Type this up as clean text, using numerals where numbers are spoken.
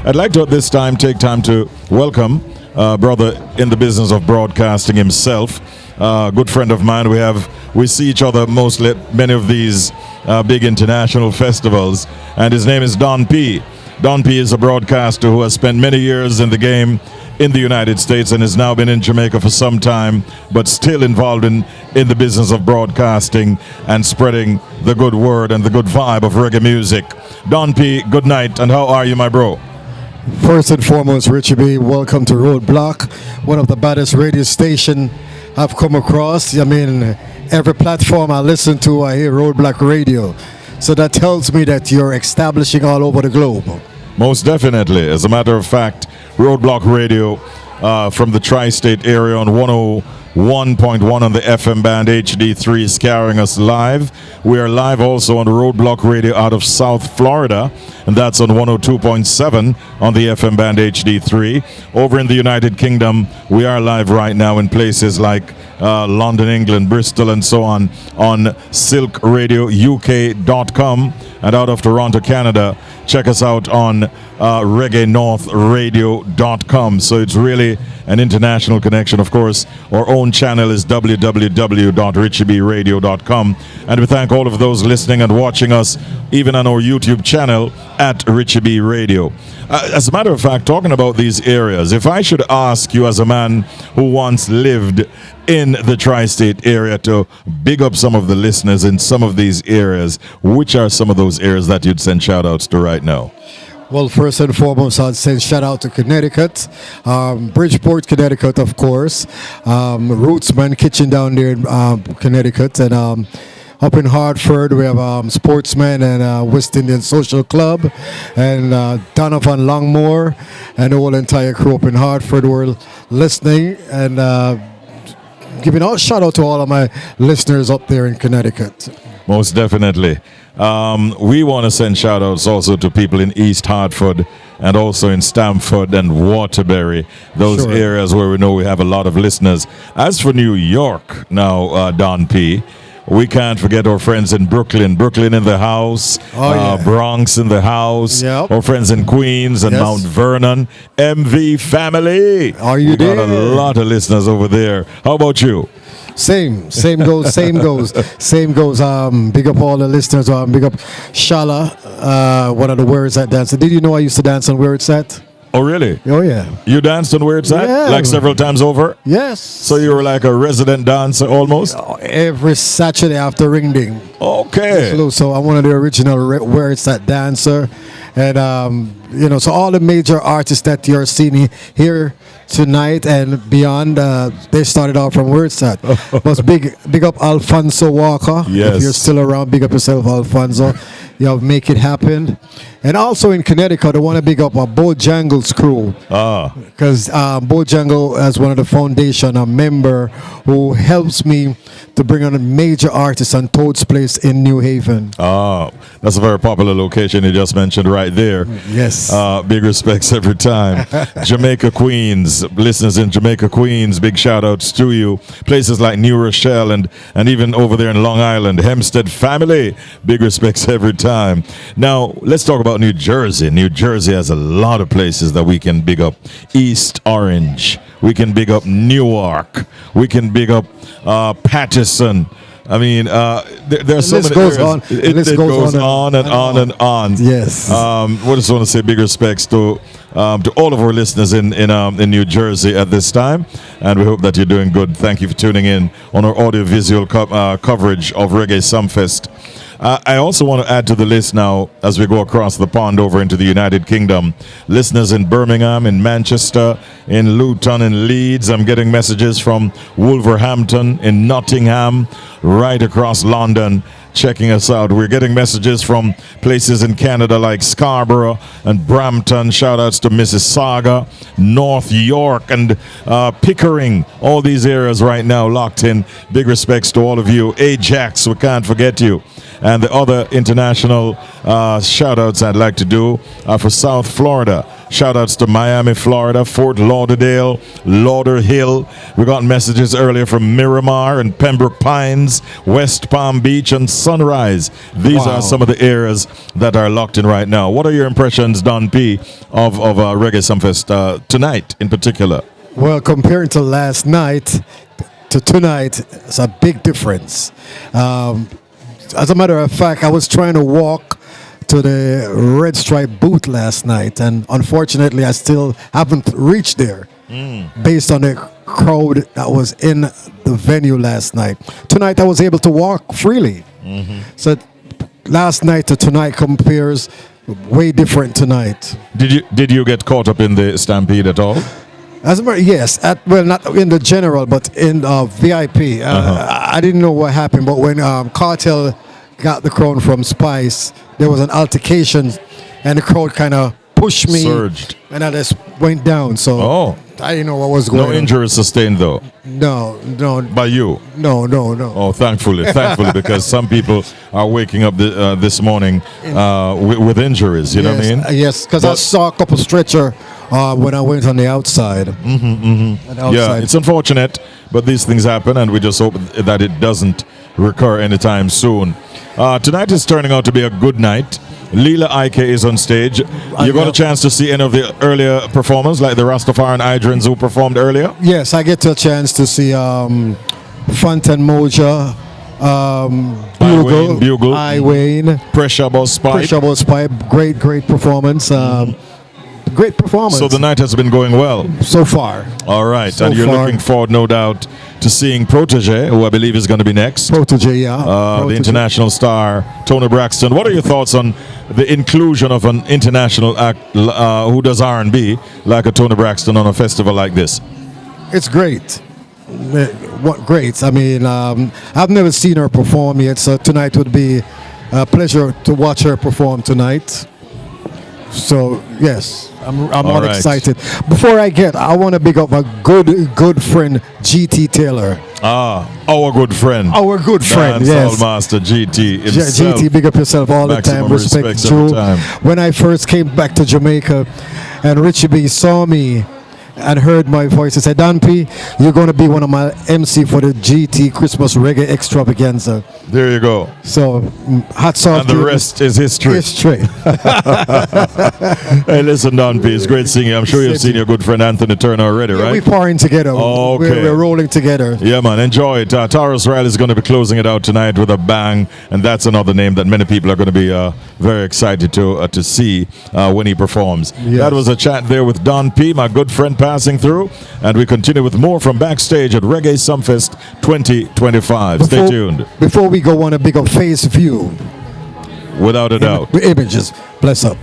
I'd like to at this time take time to welcome brother in the business of broadcasting himself, good friend of mine. We see each other mostly at many of these big international festivals, and his name is Don P. Don P is a broadcaster who has spent many years in the game in the United States and has now been in Jamaica for some time, but still involved in the business of broadcasting and spreading the good word and the good vibe of reggae music. Don P, good night, and how are you, my bro? First and foremost, Richie B, welcome to Roadblock, one of the baddest radio station I've come across. I mean, every platform I listen to, I hear Roadblock Radio. So that tells me that you're establishing all over the globe. Most definitely. As a matter of fact, Roadblock Radio from the tri-state area on 101.1 on the FM band HD3 is carrying us live. We are live also on Roadblock Radio out of South Florida, and that's on 102.7 on the FM band HD3. Over in the United Kingdom, we are live right now in places like London, England, Bristol, and so on silkradiouk.com, and out of Toronto, Canada, check us out on reggaenorthradio.com. So it's really an international connection. Of course, our own channel is www.richiebradio.com, and we thank all of those listening and watching us even on our YouTube channel at Richie B Radio. As a matter of fact, talking about these areas, if I should ask you as a man who once lived in the tri-state area to big up some of the listeners in some of these areas, which are some of those areas that you'd send shout outs to right now? Well, first and foremost, I'd say shout out to Connecticut, Bridgeport, Connecticut, of course, Rootsman Kitchen down there in Connecticut, and up in Hartford, we have Sportsman and West Indian Social Club, and Donovan Longmore, and the whole entire crew up in Hartford were listening, and giving a shout out to all of my listeners up there in Connecticut. Most definitely. We want to send shout outs also to people in East Hartford and also in Stamford and Waterbury, those areas where we know we have a lot of listeners. As for New York now, Don P., we can't forget our friends in Brooklyn. Brooklyn in the house, Bronx in the house, our friends in Queens and Mount Vernon. MV family. Are you there? We got a lot of listeners over there. How about you? Same goes. Big up all the listeners. Big up Shala, one of the words that dance. Did you know I used to dance on Where It's At? Oh, really? Oh, yeah. You danced on Where It's At? Yeah. Like several times over? Yes. So you were like a resident dancer almost? Every Saturday after Ring Ding. Okay. So I'm one of the original Where It's At dancer. And, so all the major artists that you're seeing here tonight and beyond, they started out from Where It's At. But big up Alfonso Walker. Yes. If you're still around, big up yourself, Alfonso. Make it happen. And also in Connecticut, I want to big up Bojangles crew. Because Bojangle, as one of the foundation, a member who helps me to bring on a major artist on Toad's Place in New Haven. That's a very popular location you just mentioned right there. Yes. Big respects every time. Jamaica, Queens, listeners in Jamaica, Queens, big shout outs to you. Places like New Rochelle and even over there in Long Island, Hempstead family, big respects every time. Now, let's talk about New Jersey. New Jersey has a lot of places that we can big up. East Orange. We can big up Newark. We can big up Paterson. I mean, there's so many areas. It goes on and on and on. Yes. We just want to say big respects to all of our listeners in New Jersey at this time, and we hope that you're doing good. Thank you for tuning in on our audio-visual coverage of Reggae Sumfest. I also want to add to the list now, as we go across the pond over into the United Kingdom, listeners in Birmingham, in Manchester, in Luton, in Leeds. I'm getting messages from Wolverhampton, in Nottingham, right across London, checking us out. We're getting messages from places in Canada like Scarborough and Brampton. Shout outs to Mississauga, North York, and Pickering. All these areas right now locked in. Big respects to all of you. Ajax, we can't forget you. And the other international shout outs I'd like to do for South Florida. Shout outs to Miami, Florida, Fort Lauderdale, Lauderhill. We got messages earlier from Miramar and Pembroke Pines, West Palm Beach, and Sunrise. These are some of the areas that are locked in right now. What are your impressions, Don P, of Reggae Sumfest tonight in particular? Well, comparing to last night to tonight, it's a big difference. As a matter of fact, I was trying to walk to the Red Stripe booth last night, and unfortunately, I still haven't reached there based on the crowd that was in the venue last night. Tonight, I was able to walk freely. So last night to tonight compares way different tonight. Did you get caught up in the stampede at all? As a matter, yes. Well, not in the general, but in VIP. I didn't know what happened, but when Cartel got the crown from Spice, there was an altercation, and the crowd kind of pushed me, surged, and I just went down. So I didn't know what was going on. No injuries sustained, though. No. By you? No. Oh, thankfully, because some people are waking up this morning with injuries. You know what I mean? Yes, because I saw a couple stretcher when I went on the outside. Yeah, it's unfortunate, but these things happen, and we just hope that it doesn't recur anytime soon. Tonight is turning out to be a good night. Leela Ike is on stage. You got a chance to see any of the earlier performers, like the Rastafarian Idrins who performed earlier? Yes, I get a chance to see Fontaine Moja, Bugle, I Wayne, Pressure Bus Pipe. Great performance. Great performance. So the night has been going well so far. All right, and you're looking forward, no doubt, to seeing Protege, who I believe is going to be next. Protege, yeah. The international star, Tony Braxton. What are your thoughts on the inclusion of an international act who does R&B, like a Tony Braxton, on a festival like this? It's great. What great. I mean, I've never seen her perform yet, so tonight would be a pleasure to watch her perform tonight. So, yes, I'm all excited. Before I want to big up my good friend, GT Taylor. Our good friend. Our good friend, yes. Master GT himself. GT, big up yourself all the time. Respect due. When I first came back to Jamaica and Richie B saw me and heard my voice, he said, Don P, you're going to be one of my MC for the GT Christmas Reggae Extravaganza. There you go. So, hats off. And the rest is history. Hey, listen, Don P, it's great seeing you. I'm sure you've seen your good friend Anthony Turner already, right? We're pouring together. Oh, okay. We're rolling together. Yeah, man, enjoy it. Taurus Riley is going to be closing it out tonight with a bang, and that's another name that many people are going to be very excited to see when he performs. Yes. That was a chat there with Don P, my good friend, passing through, and we continue with more from backstage at Reggae Sumfest 2025. Stay tuned. Before we go on a big up face view, without a doubt, images, bless up.